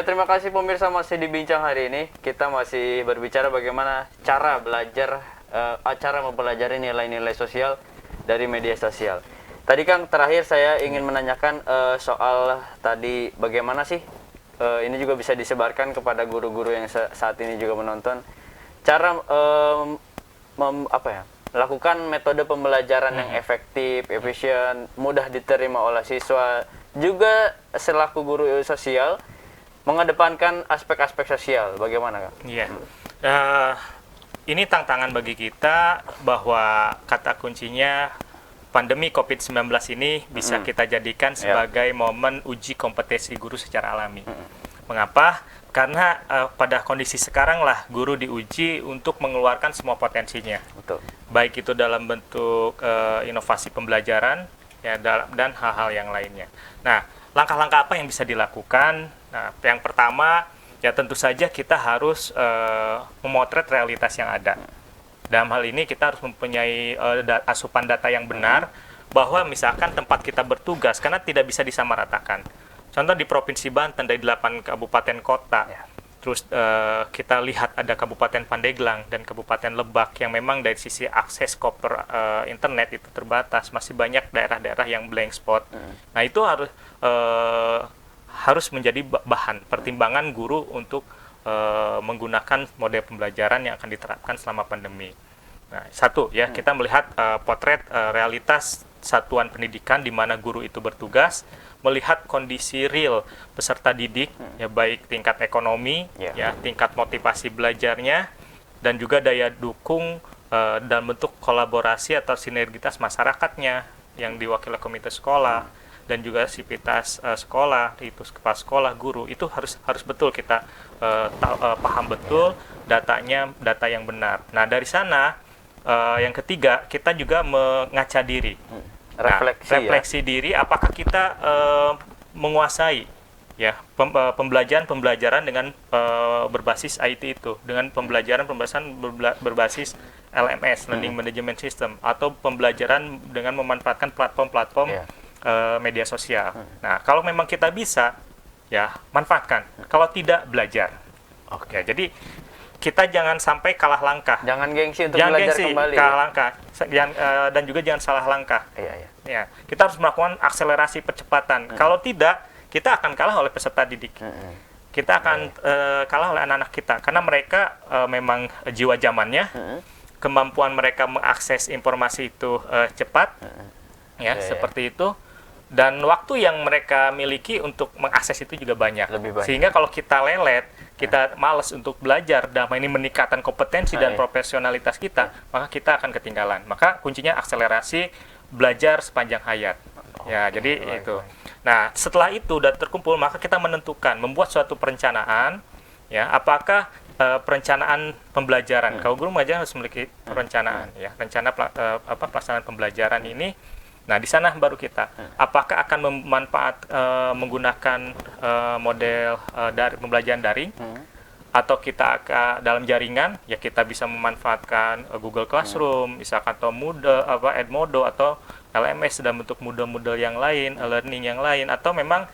terima kasih pemirsa, masih di Bincang hari ini. Kita masih berbicara bagaimana cara belajar, cara mempelajari nilai-nilai sosial dari media sosial. Tadi kan terakhir saya ingin menanyakan soal tadi bagaimana sih ini juga bisa disebarkan kepada guru-guru yang saat ini juga menonton. Cara lakukan metode pembelajaran yang efektif, efisien, mudah diterima oleh siswa. Juga selaku guru sosial mengedepankan aspek-aspek sosial. Bagaimana, Kak? Iya. Ini tantangan bagi kita bahwa kata kuncinya pandemi COVID-19 ini bisa kita jadikan sebagai momen uji kompetensi guru secara alami. Mengapa? Karena pada kondisi sekarang lah guru diuji untuk mengeluarkan semua potensinya. Betul. Baik itu dalam bentuk inovasi pembelajaran ya, dan hal-hal yang lainnya. Nah, langkah-langkah apa yang bisa dilakukan? Nah, yang pertama ya tentu saja kita harus memotret realitas yang ada. Dalam hal ini kita harus mempunyai asupan data yang benar, bahwa misalkan tempat kita bertugas, karena tidak bisa disamaratakan. Contoh di Provinsi Banten dari 8 kabupaten kota, terus kita lihat ada Kabupaten Pandeglang dan Kabupaten Lebak yang memang dari sisi akses koper internet itu terbatas, masih banyak daerah-daerah yang blank spot. Nah itu harus menjadi bahan pertimbangan guru untuk menggunakan model pembelajaran yang akan diterapkan selama pandemi. Nah, satu ya, kita melihat potret realitas satuan pendidikan di mana guru itu bertugas, melihat kondisi real peserta didik, ya baik tingkat ekonomi, ya tingkat motivasi belajarnya, dan juga daya dukung dalam bentuk kolaborasi atau sinergitas masyarakatnya yang diwakili komite sekolah. Dan juga sivitas sekolah, itu kepala sekolah, guru, itu harus betul kita paham betul data yang benar. Nah dari sana yang ketiga kita juga mengaca diri, refleksi diri, apakah kita menguasai ya pembelajaran dengan berbasis IT itu, dengan pembelajaran berbasis LMS, Learning Management System, atau pembelajaran dengan memanfaatkan platform-platform media sosial. Nah, kalau memang kita bisa, ya manfaatkan. Kalau tidak, belajar. Oke. Jadi kita jangan sampai kalah langkah. Jangan gengsi untuk belajar kembali. Kalah langkah. Dan juga jangan salah langkah. Ya, kita harus melakukan akselerasi percepatan. Kalau tidak, kita akan kalah oleh peserta didik. Kita akan kalah oleh anak-anak kita, karena mereka memang jiwa zamannya, kemampuan mereka mengakses informasi itu cepat, seperti itu. Dan waktu yang mereka miliki untuk mengakses itu juga banyak. Sehingga kalau kita lelet, kita malas untuk belajar, dan ini meningkatkan kompetensi dan profesionalitas kita, maka kita akan ketinggalan. Maka kuncinya akselerasi belajar sepanjang hayat. Jadi itu. Nah, setelah itu sudah terkumpul, maka kita menentukan, membuat suatu perencanaan, ya, apakah perencanaan pembelajaran. Kalau guru mengajar harus memiliki perencanaan, ya, rencana pelaksanaan pembelajaran ini. Nah, di sana baru kita apakah akan menggunakan model pembelajaran daring, atau kita akan dalam jaringan, ya kita bisa memanfaatkan Google Classroom, misalkan, atau Edmodo atau LMS dalam bentuk model yang lain, learning yang lain, atau memang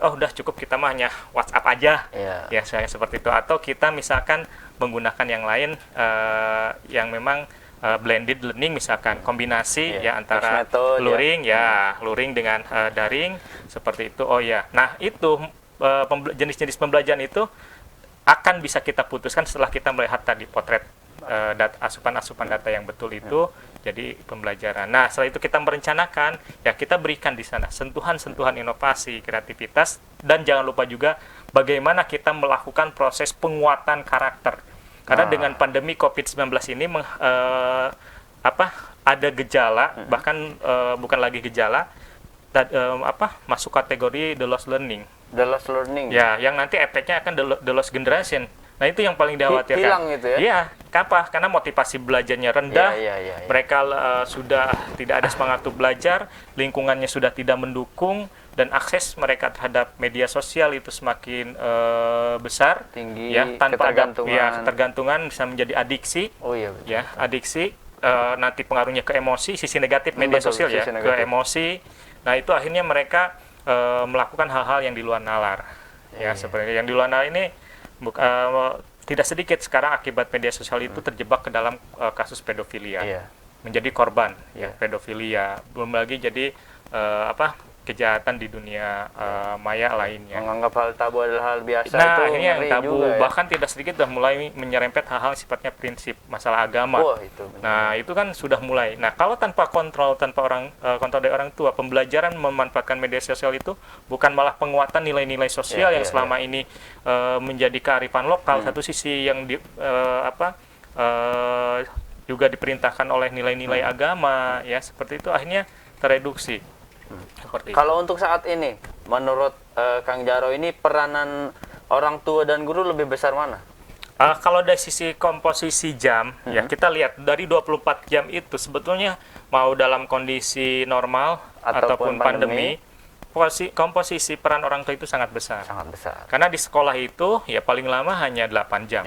udah cukup kita hanya WhatsApp aja, ya seperti itu, atau kita misalkan menggunakan yang lain yang memang blended learning, misalkan kombinasi ya antara luring luring dengan daring, seperti itu. Nah itu jenis-jenis pembelajaran itu akan bisa kita putuskan setelah kita melihat tadi potret asupan data yang betul itu jadi pembelajaran. Nah setelah itu kita merencanakan, ya kita berikan di sana sentuhan-sentuhan inovasi, kreativitas, dan jangan lupa juga bagaimana kita melakukan proses penguatan karakter. Karena dengan pandemi COVID-19 ini ada gejala, bahkan bukan lagi gejala, masuk kategori the lost learning. The lost learning. Ya, yang nanti efeknya akan the lost generation. Nah, itu yang paling dikhawatirkan. Hilang itu ya? Iya, kenapa? Karena motivasi belajarnya rendah, mereka sudah tidak ada semangat untuk belajar, lingkungannya sudah tidak mendukung, dan akses mereka terhadap media sosial itu semakin besar, tinggi, ya, tanpa ketergantungan bisa menjadi adiksi. Adiksi, nanti pengaruhnya ke emosi, sisi negatif media sosial ke emosi. Nah, itu akhirnya mereka melakukan hal-hal yang di luar nalar. ya seperti yang di luar ini tidak sedikit sekarang akibat media sosial itu terjebak ke dalam kasus pedofilia, menjadi korban pedofilia, belum lagi jadi kejahatan di dunia maya lainnya. Menganggap hal tabu adalah hal biasa. Nah, itu ini yang tabu, juga, bahkan tidak sedikit sudah mulai menyerempet hal-hal sifatnya prinsip masalah agama. Itu nah, itu kan sudah mulai. Nah, kalau tanpa kontrol, tanpa kontrol dari orang tua, pembelajaran memanfaatkan media sosial itu bukan malah penguatan nilai-nilai sosial yang selama ini menjadi kearifan lokal. Satu sisi yang juga diperintahkan oleh nilai-nilai agama, ya seperti itu, akhirnya tereduksi. Kalau untuk saat ini, menurut Kang Jaro ini peranan orang tua dan guru lebih besar mana? Kalau dari sisi komposisi jam, ya kita lihat dari 24 jam itu sebetulnya mau dalam kondisi normal ataupun pandemi, komposisi peran orang tua itu sangat besar. Sangat besar. Karena di sekolah itu ya paling lama hanya 8 jam.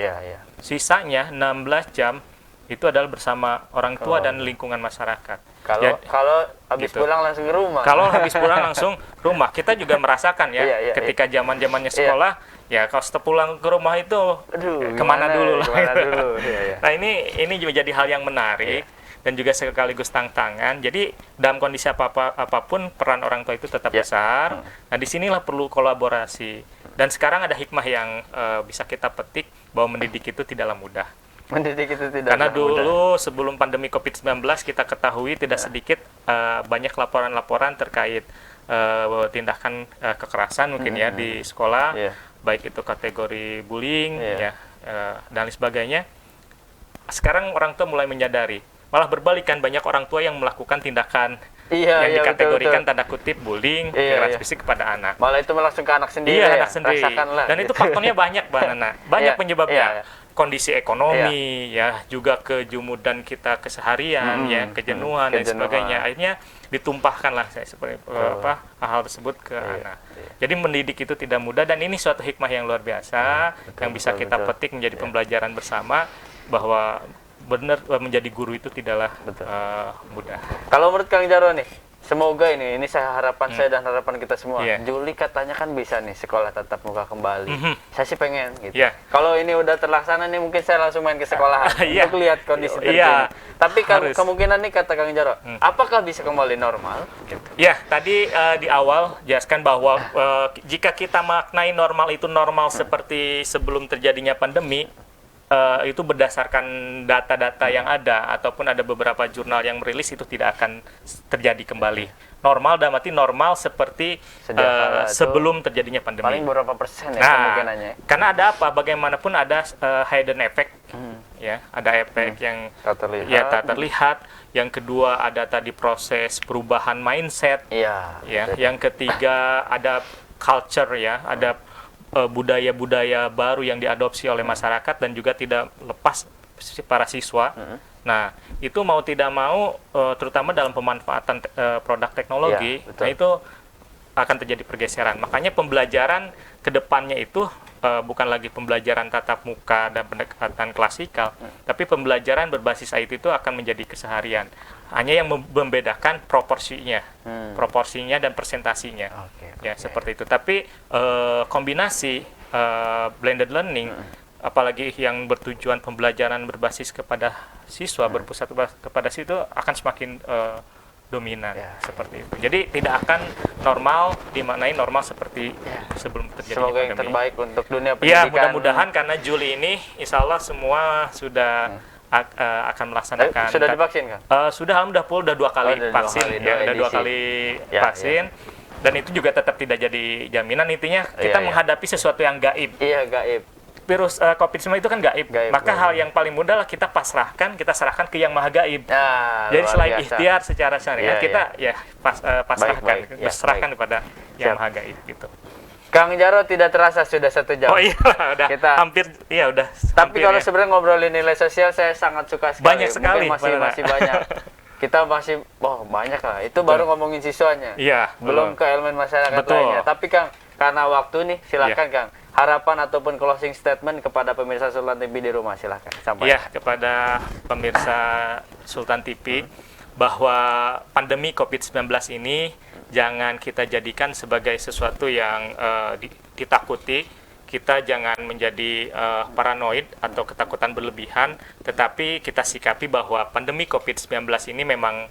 Sisanya 16 jam itu adalah bersama orang tua dan lingkungan masyarakat. Kalau habis pulang langsung ke rumah. Kalau habis pulang langsung ke rumah, kita juga merasakan ketika zamannya sekolah, ya kalau setelah pulang ke rumah itu kemana dulu lah. Nah ini juga jadi hal yang menarik dan juga sekaligus tantangan. Jadi dalam kondisi apapun peran orang tua itu tetap besar. Nah disinilah perlu kolaborasi. Dan sekarang ada hikmah yang bisa kita petik bahwa mendidik itu tidaklah mudah. Karena dulu sebelum pandemi COVID-19 kita ketahui tidak sedikit banyak laporan-laporan terkait tindakan kekerasan mungkin di sekolah, baik itu kategori bullying dan lain sebagainya. Sekarang orang tua mulai menyadari, malah berbalikan banyak orang tua yang melakukan tindakan yang dikategorikan tanda kutip bullying, kekerasan fisik kepada anak. Malah itu langsung ke anak sendiri. Anak sendiri. Dan itu faktornya banyak, Mbak Nana. Banyak penyebabnya. Kondisi ekonomi, juga kejumudan kita keseharian, kejenuhan dan sebagainya. Akhirnya ditumpahkanlah seperti hal tersebut ke anak. Jadi mendidik itu tidak mudah dan ini suatu hikmah yang luar biasa yang bisa kita petik menjadi pembelajaran bersama bahwa benar menjadi guru itu tidaklah mudah. Kalau menurut Kang Jaro nih, semoga ini harapan saya dan harapan kita semua. Juli katanya kan bisa nih sekolah tatap muka kembali. Saya sih pengen gitu. Kalau ini udah terlaksana nih mungkin saya langsung main ke sekolahan untuk lihat kondisi terkini. Tapi kemungkinan nih kata Kang Jaro, apakah bisa kembali normal? Gitu. Ya, tadi di awal jelaskan bahwa jika kita maknai normal itu normal seperti sebelum terjadinya pandemi, itu berdasarkan data-data yang ada ataupun ada beberapa jurnal yang merilis itu tidak akan terjadi kembali. Normal dalam arti normal seperti sebelum terjadinya pandemi. Paling berapa persen ya kemungkinannya? Karena ada apa? Bagaimanapun ada hidden effect, ada efek yang tak terlihat. Yang kedua ada tadi proses perubahan mindset. Yang ketiga ada culture ada budaya-budaya baru yang diadopsi oleh masyarakat dan juga tidak lepas para siswa. Nah, itu mau tidak mau, terutama dalam pemanfaatan produk teknologi, nah itu akan terjadi pergeseran. Makanya pembelajaran ke depannya itu bukan lagi pembelajaran tatap muka dan pendekatan klasikal, tapi pembelajaran berbasis IT itu akan menjadi keseharian. Hanya yang membedakan proporsinya dan presentasinya, seperti itu. Tapi kombinasi blended learning, apalagi yang bertujuan pembelajaran berbasis kepada siswa, berpusat kepada situ akan semakin dominan seperti itu. Jadi tidak akan normal dimaknai normal seperti sebelum terjadi pandemi. Semoga yang terbaik untuk dunia pendidikan. Mudah-mudahan karena Juli ini insya Allah semua sudah akan melaksanakan. Sudah divaksin kan? Sudah, udah 2 kali vaksin, udah 2 kali vaksin. Dan itu juga tetap tidak jadi jaminan. Intinya kita menghadapi sesuatu yang gaib. Gaib. Virus COVID-19 itu kan gaib. Maka hal yang paling mudah lah kita serahkan ke yang maha gaib. Jadi selain ikhtiar secara syariat, kita pasrahkan, serahkan kepada yang maha gaib gitu. Kang Jaro tidak terasa sudah 1 jam. Oh iya, udah kita hampir, udah. Tapi kalau sebenarnya ngobrolin nilai sosial, saya sangat suka sekali. Banyak sekali. Masih banyak. Kita masih, banyak lah. Itu baru ngomongin siswanya. Belum ke elemen masyarakat lainnya. Tapi Kang, karena waktu nih, silakan Kang. Harapan ataupun closing statement kepada pemirsa Sultan TV di rumah, silakan. Sampai. Kepada pemirsa Sultan TV, bahwa pandemi COVID-19 ini jangan kita jadikan sebagai sesuatu yang ditakuti, kita jangan menjadi paranoid atau ketakutan berlebihan, tetapi kita sikapi bahwa pandemi COVID-19 ini memang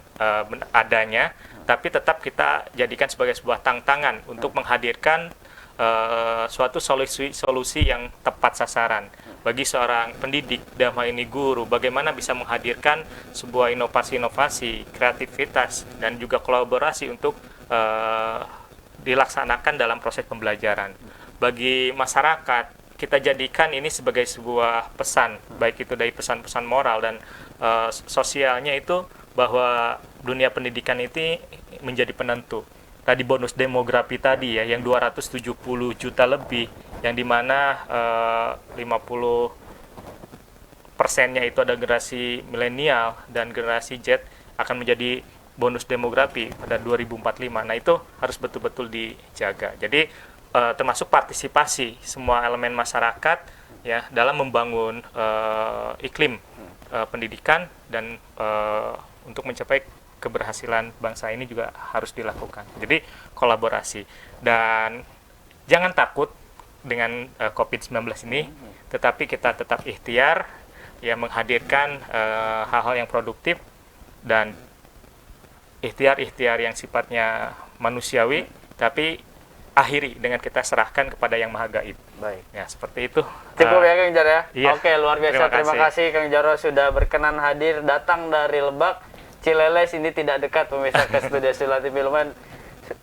adanya, tapi tetap kita jadikan sebagai sebuah tantangan untuk menghadirkan suatu solusi yang tepat sasaran bagi seorang pendidik, dalam hal ini guru, bagaimana bisa menghadirkan sebuah inovasi-inovasi, kreativitas, dan juga kolaborasi untuk dilaksanakan dalam proses pembelajaran. Bagi masyarakat, kita jadikan ini sebagai sebuah pesan, baik itu dari pesan-pesan moral dan sosialnya itu, bahwa dunia pendidikan itu menjadi penentu. Tadi bonus demografi tadi ya, yang 270 juta lebih, yang dimana 50%-nya itu ada generasi milenial dan generasi Z, akan menjadi bonus demografi pada 2045. Nah, itu harus betul-betul dijaga. Jadi termasuk partisipasi semua elemen masyarakat ya dalam membangun iklim pendidikan, dan untuk mencapai keberhasilan bangsa ini juga harus dilakukan. Jadi kolaborasi, dan jangan takut dengan COVID-19 ini, tetapi kita tetap ikhtiar ya menghadirkan hal-hal yang produktif dan ikhtiar-ikhtiar yang sifatnya manusiawi, tapi akhiri dengan kita serahkan kepada Yang Maha Gaib. Baik. Ya, seperti itu. Cukup ya Kang Jaro ya? Iya. Oke, luar biasa. Terima kasih Kang Jaro sudah berkenan hadir, datang dari Lebak, Cileles, ini tidak dekat pemirsa ke studio Sula TV. Lumayan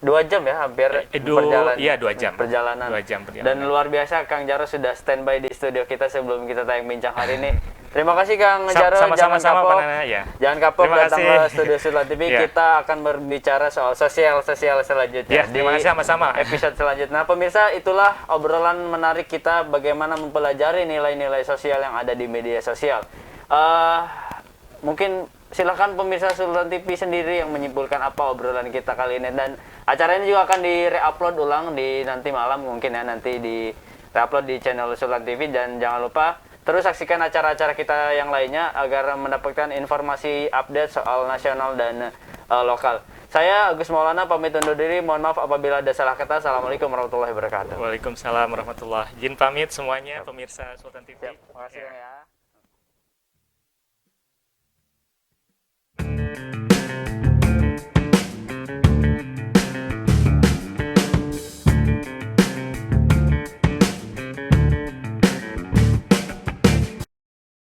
2 jam ya hampir perjalanan. Iya, 2 jam. Perjalanan. 2 jam perjalanan. Dan luar biasa Kang Jaro sudah standby di studio kita sebelum kita tayang bincang hari ini. Terima kasih Kang Jaro, jangan kapok. Ya. Jangan kapok Terima datang kasih. ke studio Sula TV. Ya. Kita akan berbicara soal sosial selanjutnya. Ya, terima kasih sama-sama. Episode selanjutnya. Nah, pemirsa, itulah obrolan menarik kita bagaimana mempelajari nilai-nilai sosial yang ada di media sosial. Mungkin silakan pemirsa Sultan TV sendiri yang menyimpulkan apa obrolan kita kali ini, dan acara ini juga akan di-reupload ulang di nanti malam mungkin ya, nanti di-reupload di channel Sultan TV. Dan jangan lupa terus saksikan acara-acara kita yang lainnya agar mendapatkan informasi update soal nasional dan lokal. Saya Agus Maulana pamit undur diri. Mohon maaf apabila ada salah kata. Assalamualaikum warahmatullahi wabarakatuh. Waalaikumsalam warahmatullahi wabarakatuh. Izin pamit semuanya pemirsa Sultan TV. Terima kasih ya.